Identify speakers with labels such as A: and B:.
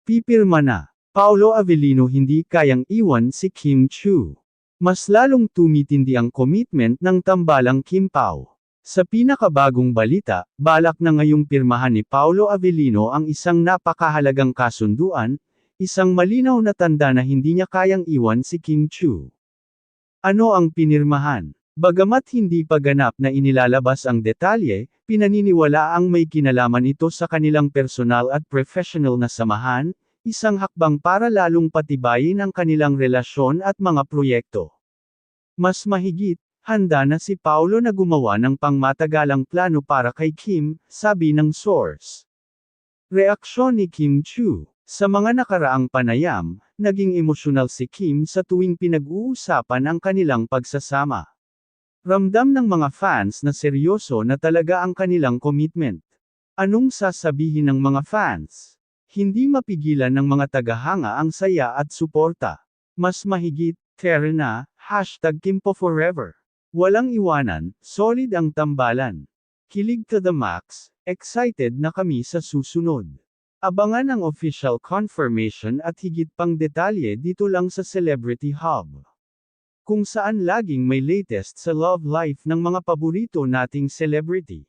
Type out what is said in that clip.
A: Pipirma na. Paolo Avellino hindi kayang iwan si Kim Chiu. Mas lalong tumitindi ang commitment ng tambalang Kim Pao. Sa pinakabagong balita, balak na ngayong pirmahan ni Paolo Avellino ang isang napakahalagang kasunduan, isang malinaw na tanda na hindi niya kayang iwan si Kim Chiu. Ano ang pinirmahan? Bagamat hindi pa ganap na inilalabas ang detalye, pinaniniwala ang may kinalaman ito sa kanilang personal at professional na samahan, isang hakbang para lalong patibayin ang kanilang relasyon at mga proyekto. Mas mahigit, handa na si Paolo na gumawa ng pangmatagalang plano para kay Kim, sabi ng source. Reaksyon ni Kim Chiu. Sa mga nakaraang panayam, naging emosyonal si Kim sa tuwing pinag-uusapan ang kanilang pagsasama. Ramdam ng mga fans na seryoso na talaga ang kanilang commitment. Anong sasabihin ng mga fans? Hindi mapigilan ng mga tagahanga ang saya at suporta. Mas mahigit, care na, #KimPoForever. Walang iwanan, solid ang tambalan. Kilig to the max, excited na kami sa susunod. Abangan ang official confirmation at higit pang detalye dito lang sa Celebrity Hub. Kung saan laging may latest sa love life ng mga paborito nating celebrity.